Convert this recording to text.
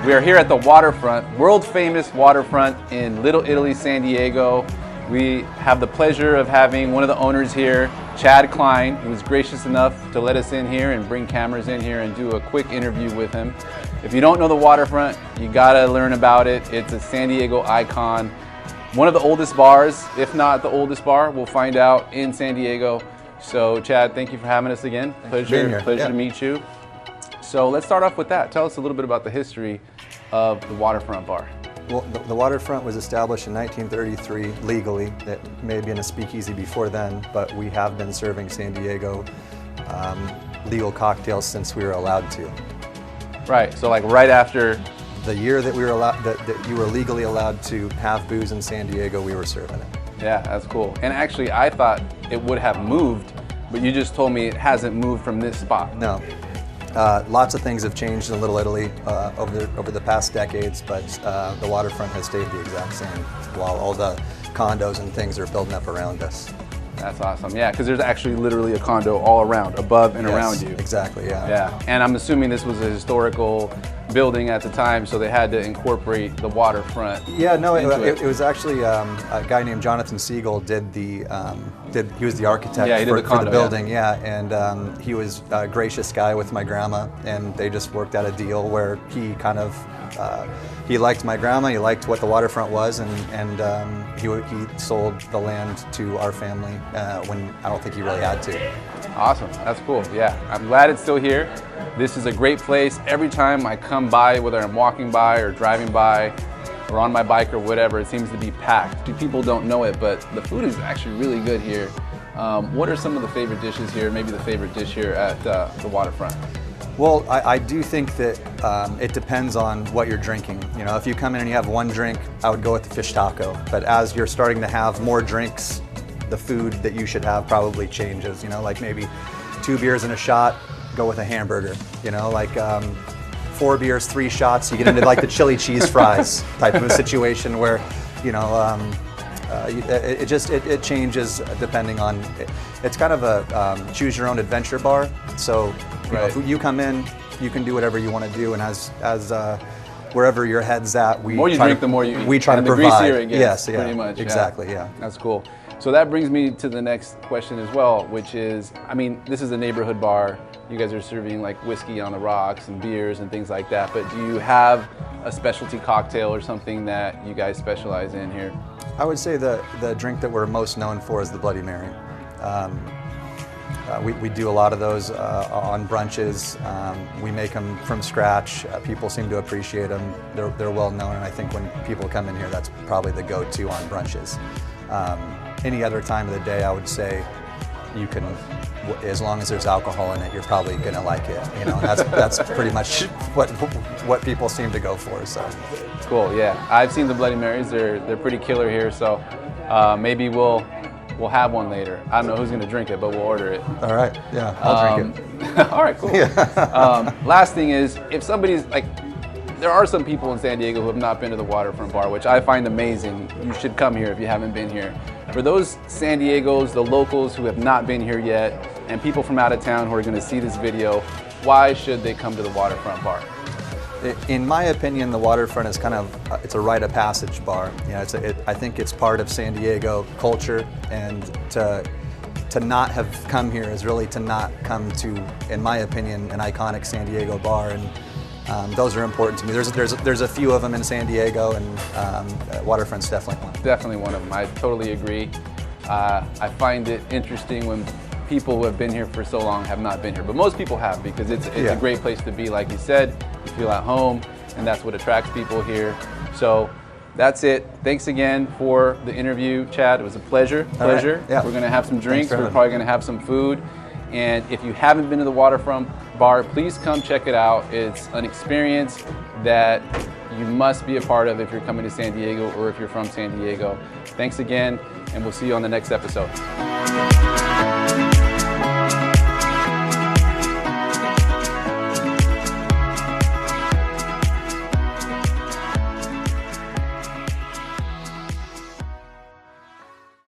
We are here at the Waterfront, world famous Waterfront in Little Italy, San Diego. We have the pleasure of having one of the owners here, Chad Cline, who was gracious enough to let us in here and bring cameras in here and do a quick interview with him. If you don't know the Waterfront, you gotta learn about it. It's a San Diego icon. One of the oldest bars, if not the oldest bar, we'll find out, in San Diego. So Chad, thank you for having us again. Pleasure to meet you. So let's start off with that. Tell us a little bit about the history of the Waterfront Bar. Well, the Waterfront was established in 1933 legally. It may have been a speakeasy before then, but we have been serving San Diego legal cocktails since we were allowed to. Right, so like right after the year that we were allowed, that you were legally allowed to have booze in San Diego, we were serving it. Yeah, that's cool. And actually, I thought it would have moved, but you just told me it hasn't moved from this spot. No. Lots of things have changed in Little Italy over the past decades, but the Waterfront has stayed the exact same while all the condos and things are building up around us. That's awesome. Yeah, because there's actually literally a condo all around, above and around you. Exactly, yeah. Yeah, and I'm assuming this was a historical building at the time, so they had to incorporate the waterfront. Yeah, no, it was actually a guy named Jonathan Siegel he was the architect for the building, yeah, and he was a gracious guy with my grandma, and they just worked out a deal where he kind of, he liked my grandma, he liked what the Waterfront was, and he sold the land to our family when I don't think he really had to. Awesome, that's cool, yeah. I'm glad it's still here. This is a great place. Every time I come by, whether I'm walking by or driving by or on my bike or whatever, it seems to be packed. People don't know it, but the food is actually really good here. What are some of the favorite dishes here, maybe the favorite dish here at the Waterfront? Well, I do think that it depends on what you're drinking. You know, if you come in and you have one drink, I would go with the fish taco. But as you're starting to have more drinks, the food that you should have probably changes. You know, like maybe 2 beers and a shot, go with a hamburger. You know, like 4 beers, 3 shots, you get into like the chili cheese fries type of a situation where, you know, it changes depending on, it's kind of a choose your own adventure bar. So, you know, if you come in, you can do whatever you want to do, and as wherever your head's at, the more you drink, the more you eat. We try to provide. The greasier it gets, yes, yeah, pretty much. Exactly, yeah. That's cool. So that brings me to the next question as well, which is, I mean, this is a neighborhood bar. You guys are serving like whiskey on the rocks and beers and things like that, but do you have a specialty cocktail or something that you guys specialize in here? I would say the drink that we're most known for is the Bloody Mary. We do a lot of those on brunches. We make them from scratch. People seem to appreciate them. They're well known, and I think when people come in here, that's probably the go-to on brunches. Any other time of the day, I would say you can, as long as there's alcohol in it, you're probably gonna like it. You know, that's pretty much what people seem to go for. So cool. Yeah, I've seen the Bloody Marys. They're pretty killer here. So maybe we'll have one later. I don't know who's gonna drink it, but we'll order it. All right. Yeah, I'll drink it. All right. Cool. Yeah. Last thing is, if somebody's like, there are some people in San Diego who have not been to the Waterfront Bar, which I find amazing. You should come here if you haven't been here. For those San Diegos, the locals who have not been here yet, and people from out of town who are going to see this video, why should they come to the Waterfront Bar? In my opinion, the Waterfront is kind of, it's a rite of passage bar. You know, I think it's part of San Diego culture, and to not have come here is really to not come to, in my opinion, an iconic San Diego bar, and those are important to me. There's a few of them in San Diego, and Waterfront's definitely one. Definitely one of them. I totally agree. I find it interesting when people who have been here for so long have not been here, but most people have, because it's a great place to be. Like you said, you feel at home, and that's what attracts people here. So that's it. Thanks again for the interview, Chad. It was a pleasure. Right. Yeah. We're going to have some drinks. We're probably going to have some food. And if you haven't been to the Waterfront Bar, please come check it out. It's an experience that you must be a part of if you're coming to San Diego or if you're from San Diego. Thanks again, and we'll see you on the next episode.